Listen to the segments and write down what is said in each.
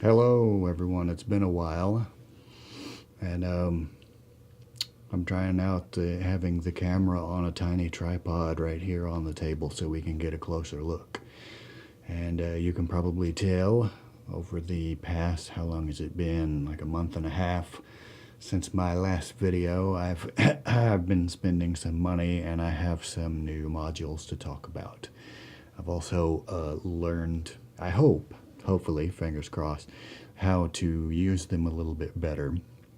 Hello, everyone. It's been a while, and I'm trying out having the camera on a tiny tripod right here on the table so we can get a closer look. And you can probably tell over the past, how long has it been? Like a month and a half since my last video. I've been spending some money, and I have some new modules to talk about. I've also learned, I hope, hopefully, fingers crossed, how to use them a little bit better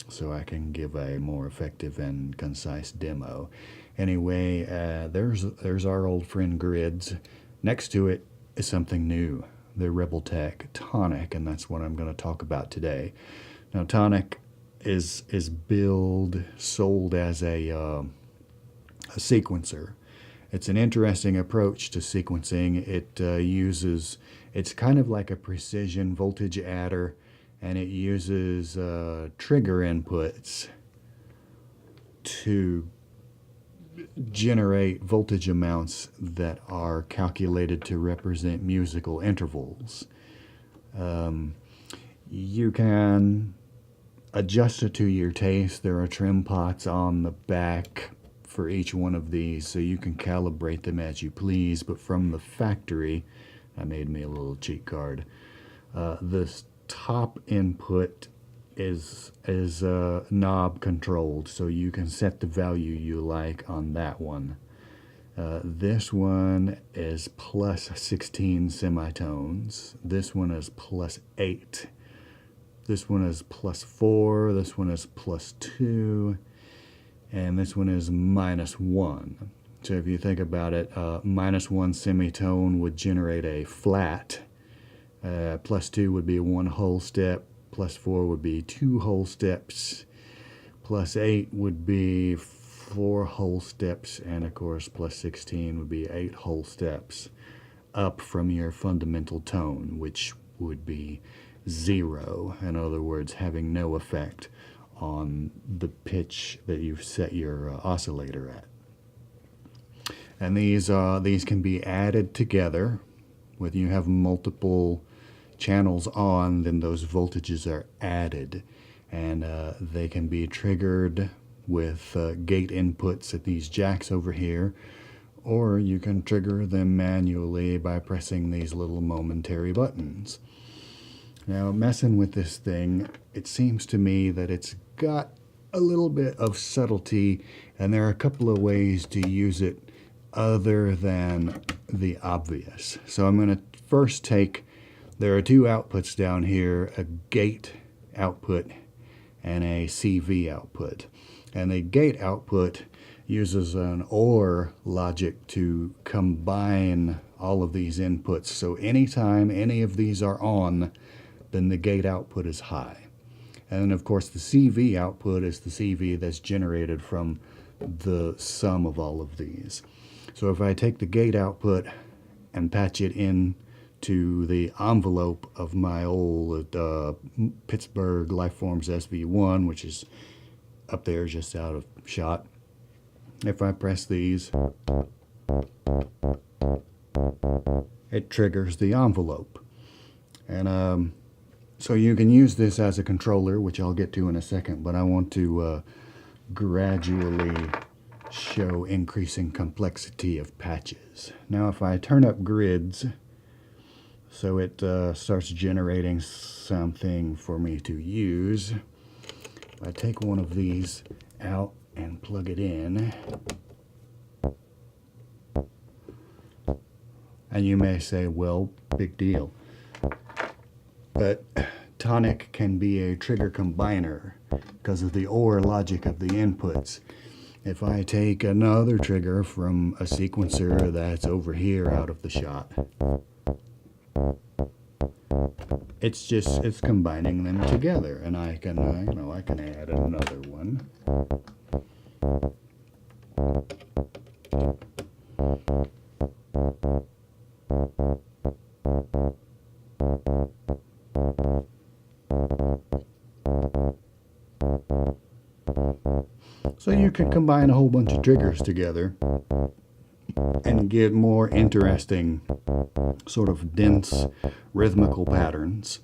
so I can give a more effective and concise demo. Anyway, there's our old friend Grids. Next to it is something new, the Rebel Tonic, and that's what I'm going to talk about today. Now, Tonic is sold as a sequencer. It's an interesting approach to sequencing. It's kind of like a precision voltage adder, and it uses trigger inputs to generate voltage amounts that are calculated to represent musical intervals. You can adjust it to your taste. There are trim pots on the back for each one of these, so you can calibrate them as you please. But from the factory, I made me a little cheat card. This top input is knob controlled, so you can set the value you like on that one. This one is plus 16 semitones. This one is plus 8. This one is plus 4. This one is plus 2. And this one is minus 1. So if you think about it, minus 1 semitone would generate a flat. Plus 2 would be 1 whole step. Plus 4 would be 2 whole steps. Plus 8 would be 4 whole steps. And of course, plus 16 would be 8 whole steps up from your fundamental tone, which would be 0. In other words, having no effect on the pitch that you've set your oscillator at. And these can be added together. When you have multiple channels on, then those voltages are added, and they can be triggered with gate inputs at these jacks over here, or you can trigger them manually by pressing these little momentary buttons. Now, messing with this thing, it seems to me that it's got a little bit of subtlety, and there are a couple of ways to use it other than the obvious. So I'm going to first there are 2 outputs down here, a gate output and a CV output. And the gate output uses an OR logic to combine all of these inputs. So anytime any of these are on, then the gate output is high. And then, of course, the CV output is the CV that's generated from the sum of all of these. So if I take the gate output and patch it in to the envelope of my old Pittsburgh Lifeforms SV1, which is up there just out of shot, if I press these, it triggers the envelope. And so you can use this as a controller, which I'll get to in a second, but I want to gradually show increasing complexity of patches. Now if I turn up Grids so it starts generating something for me to use, I take one of these out and plug it in, and you may say, well, big deal. But Tonic can be a trigger combiner because of the OR logic of the inputs. If I take another trigger from a sequencer that's over here out of the shot, it's combining them together, and I can I can add another one. So you could combine a whole bunch of triggers together and get more interesting, sort of dense rhythmical patterns.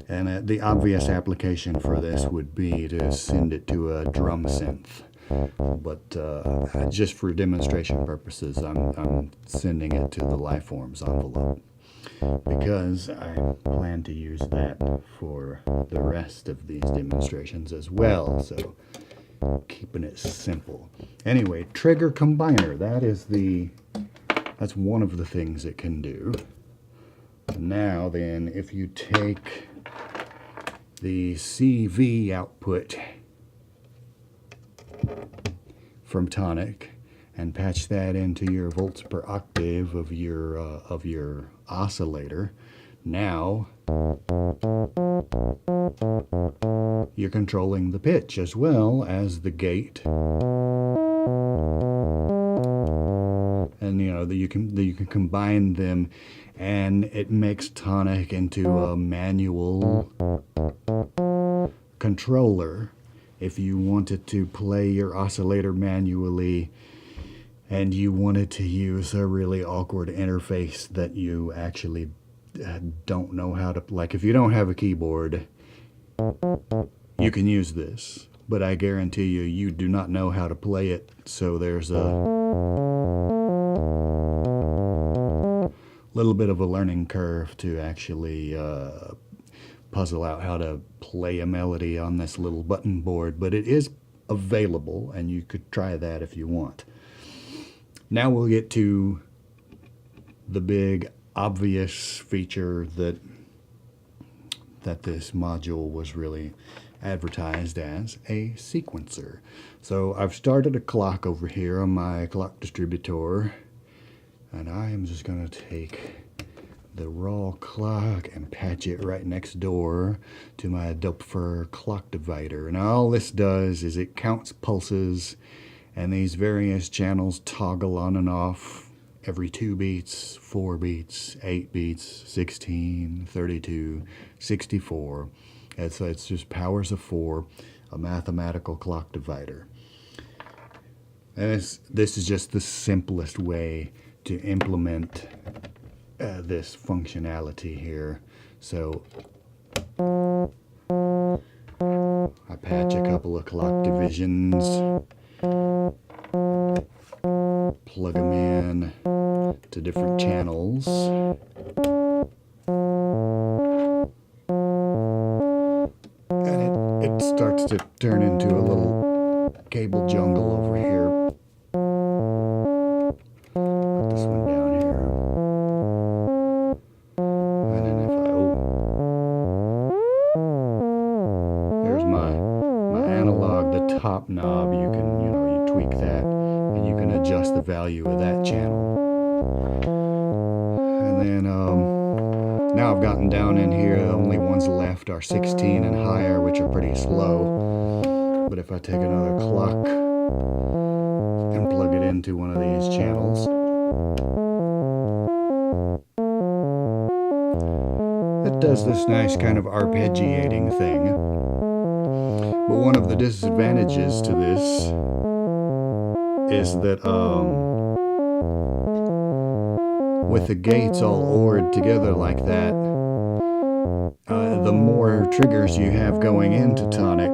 And the obvious application for this would be to send it to a drum synth. But just for demonstration purposes, I'm sending it to the Lifeforms envelope because I plan to use that for the rest of these demonstrations as well. So keeping it simple. Anyway, trigger combiner. That's one of the things it can do. Now then, if you take the CV output from Tonic and patch that into your volts per octave of your oscillator, now you're controlling the pitch as well as the gate, and you can combine them, and it makes Tonic into a manual controller. If you wanted to play your oscillator manually and you wanted to use a really awkward interface that you actually don't know how to, like if you don't have a keyboard, you can use this, but I guarantee you do not know how to play it, so there's a little bit of a learning curve to actually puzzle out how to play a melody on this little button board, but it is available and you could try that if you want. Now we'll get to the big obvious feature that this module was really advertised as, a sequencer. So I've started a clock over here on my clock distributor, and I am just going to take the raw clock and patch it right next door to my Doppler clock divider. And all this does is it counts pulses, and these various channels toggle on and off every 2 beats, 4 beats, 8 beats, 16, 32, 64. It's just powers of 4, a mathematical clock divider. And this is just the simplest way to implement this functionality here. So I patch a couple of clock divisions, plug them in to different channels, and it starts to turn into a little cable jungle over here. Put this one down here. And then if there's my analog, the top knob, you can, you tweak that and you can adjust the value of that channel. And then now I've gotten down in here, the only ones left are 16 and higher, which are pretty slow. But if I take another clock and plug it into one of these channels, it does this nice kind of arpeggiating thing. But one of the disadvantages to this is that with the gates all ORed together like that, the more triggers you have going into Tonic,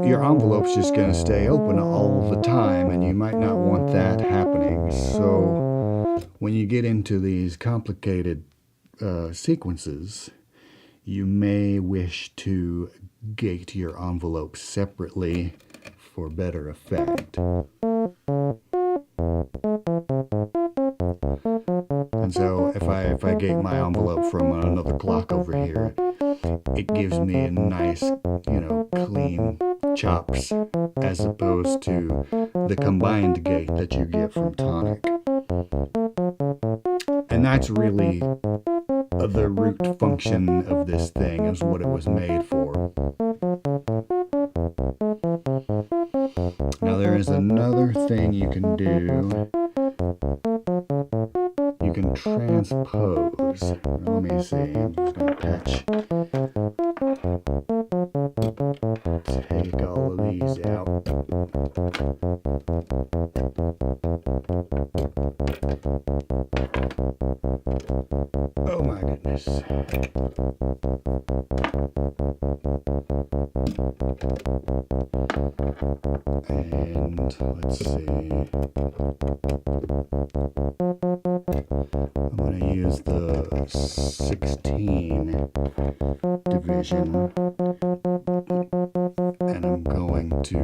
your envelope's just going to stay open all the time, and you might not want that happening. So when you get into these complicated sequences, you may wish to gate your envelope separately for better effect. And so if I gate my envelope from another clock over here, it gives me a nice, clean chops, as opposed to the combined gate that you get from Tonic. And that's really the root function of this thing, is what it was made for. Now there is another thing you can do. You can transpose. Let me see. I'm just going to patch. Take all of these out. Oh my goodness. And let's see. I'm going to use the 16 division, and I'm going to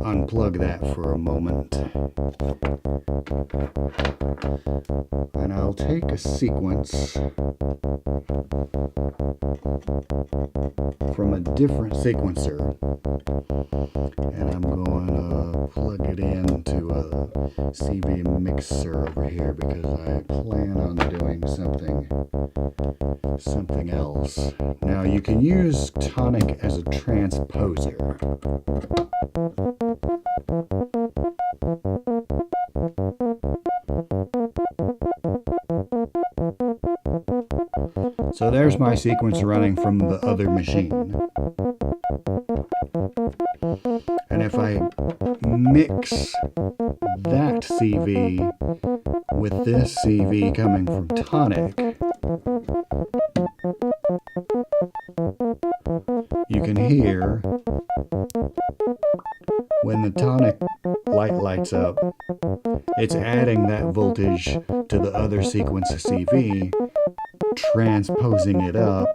unplug that for a moment. And I'll take a sequence from a different sequencer, and I'm going to plug it into a CV mixer over here because I plan on doing something else. Now you can use Tonic as a transposer. So there's my sequence running from the other machine. And if I mix that CV with this CV coming from Tonic, you can hear when the Tonic light lights up, it's adding that voltage to the other sequence CV, transposing it up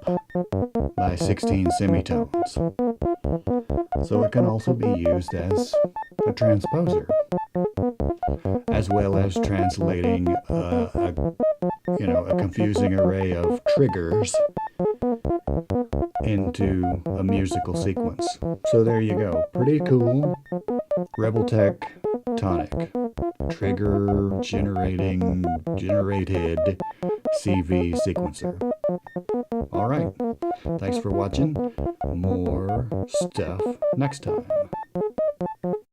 by 16 semitones. So it can also be used as a transposer, as well as translating a confusing array of triggers into a musical sequence. So there you go. Pretty cool. Rebel Tech Tonic. Trigger generated CV sequencer. Alright. Thanks for watching. More stuff next time.